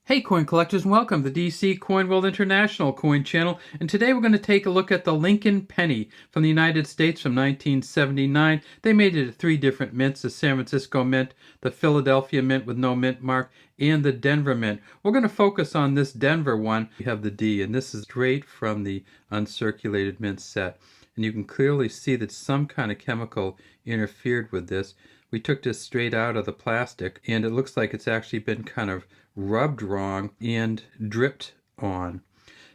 Hey coin collectors, and welcome to the DC Coin World International Coin Channel, and today we're going to take a look at the Lincoln Penny from the United States from 1979. They made it at three different mints: the San Francisco Mint, the Philadelphia Mint with no mint mark, and the Denver Mint. We're going to focus on this Denver one. We have the D, and this is straight from the uncirculated mint set. And you can clearly see that some kind of chemical interfered with this. We took this straight out of the plastic, and it looks like it's actually been kind of rubbed wrong and dripped on.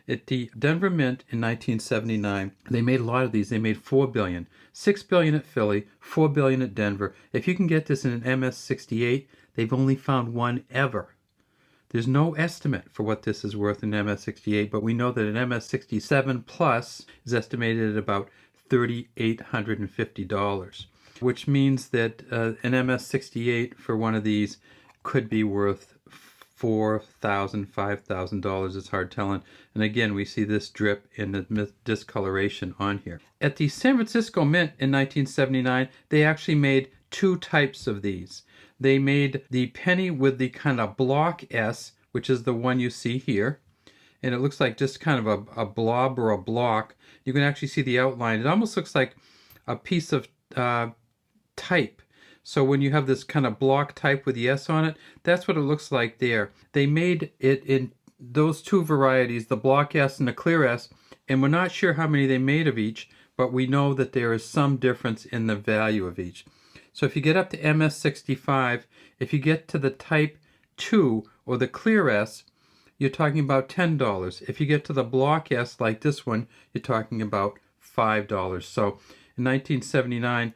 At the Denver Mint in 1979, they made a lot of these. They made 4 billion, 6 billion at Philly, 4 billion at Denver. If you can get this in an MS68, they've only found one ever. There's no estimate for what this is worth in MS68, but we know that an MS67 Plus is estimated at about $3,850, which means that an MS68 for one of these could be worth $4,000, $5,000. It's hard telling. And again, we see this drip and the discoloration on here. At the San Francisco Mint in 1979, they actually made two types of these. They made the penny with the kind of block S, which is the one you see here. And it looks like just kind of a blob or a block. You can actually see the outline. It almost looks like a piece of type. So when you have this kind of block type with the S on it, that's what it looks like there. They made it in those two varieties, the block S and the clear S, and we're not sure how many they made of each, but we know that there is some difference in the value of each. So if you get up to MS65, if you get to the type 2 or the clear S, you're talking about $10. If you get to the block S like this one, you're talking about $5. So in 1979,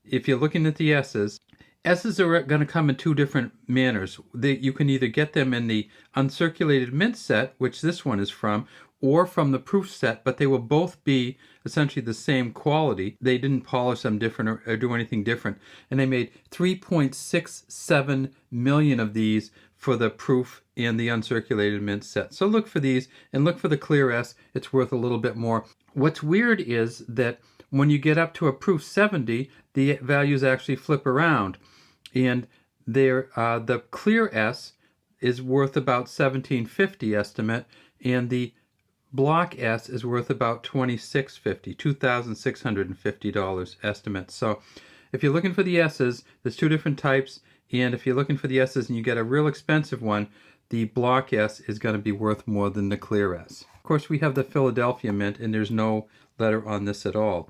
if you're looking at the S's are going to come in two different manners. You can either get them in the uncirculated mint set, which this one is from, or from the proof set, but they will both be essentially the same quality. They didn't polish them different or do anything different. And they made 3.67 million of these for the proof and the uncirculated mint set. So look for these and look for the clear S. It's worth a little bit more. What's weird is that when you get up to a proof 70, the values actually flip around. And the clear S is worth about $1,750 estimate, and the block S is worth about $2,650, $2,650 estimate. So if you're looking for the S's, there's two different types, and if you're looking for the S's and you get a real expensive one, the block S is going to be worth more than the clear S. Of course, we have the Philadelphia Mint, and there's no letter on this at all.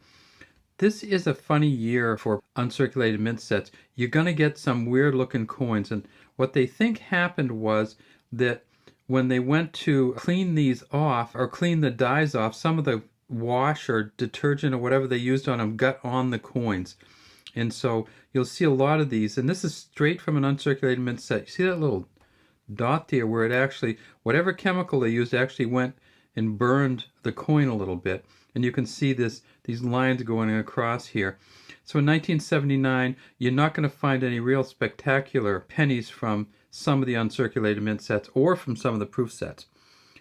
This is a funny year for uncirculated mint sets. You're going to get some weird looking coins, and what they think happened was that when they went to clean these off or clean the dies off, some of the wash or detergent or whatever they used on them got on the coins. And so you'll see a lot of these, and this is straight from an uncirculated mint set. You see that little dot there where it actually, whatever chemical they used actually went and burned the coin a little bit. And you can see these lines going across here. So in 1979, you're not going to find any real spectacular pennies from some of the uncirculated mint sets or from some of the proof sets.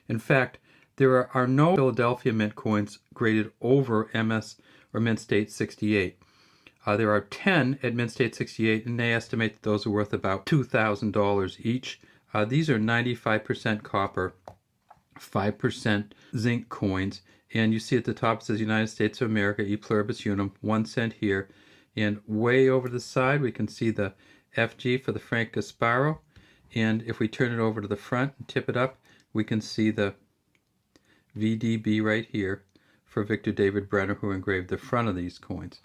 In fact, there are no Philadelphia Mint coins graded over MS or Mint State 68. There are 10 at Mint State 68, and they estimate that those are worth about $2,000 each. These are 95% copper, 5% zinc coins. And you see at the top it says United States of America, E Pluribus Unum, 1 cent here. And way over the side we can see the FG for the Frank Gasparo. And if we turn it over to the front and tip it up, we can see the VDB right here for Victor David Brenner, who engraved the front of these coins.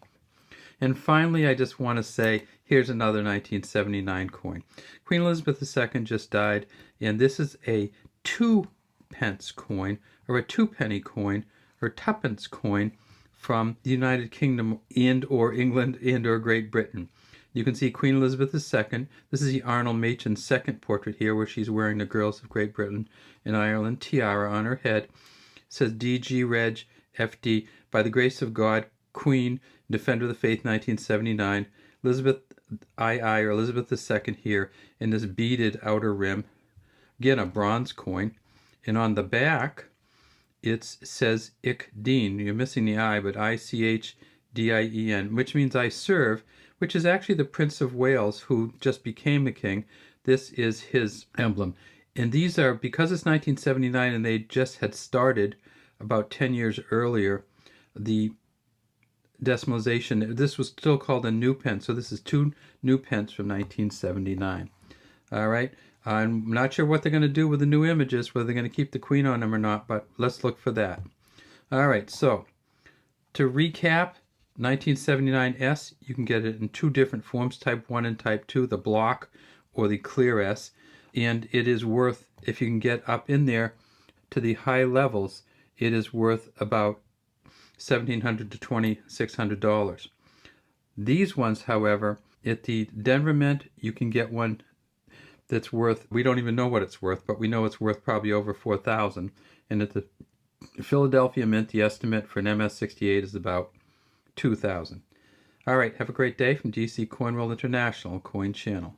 And finally, I just want to say, here's another 1979 coin. Queen Elizabeth II just died, and this is a 2-pence coin, or a 2-penny coin, or tuppence coin from the United Kingdom and or England and or Great Britain. You can see Queen Elizabeth II. This is the Arnold Machin second portrait here, where she's wearing the Girls of Great Britain and Ireland tiara on her head. It says DG Reg FD, by the grace of God, Queen, Defender of the Faith, 1979. Elizabeth II, or Elizabeth II here in this beaded outer rim. Again, a bronze coin. And on the back, it says Ich dien. You're missing the I, but ICHDIEN, which means I serve, which is actually the Prince of Wales, who just became the king. This is his emblem. And these are, because it's 1979 and they just had started about 10 years earlier, the decimalization, this was still called a new pence. So this is 2 new pence from 1979. All right. I'm not sure what they're going to do with the new images, whether they're going to keep the queen on them or not, but let's look for that. All right. So to recap, 1979S, you can get it in 2 different forms, type 1 and type 2, the block or the clear S. And it is worth, if you can get up in there to the high levels, it is worth about $1,700 to $2,600. These ones, however, at the Denver Mint, you can get one that's worth, we don't even know what it's worth, but we know it's worth probably over $4,000. And at the Philadelphia Mint, the estimate for an MS-68 is about $2,000. All right, have a great day from DC Coin World International Coin Channel.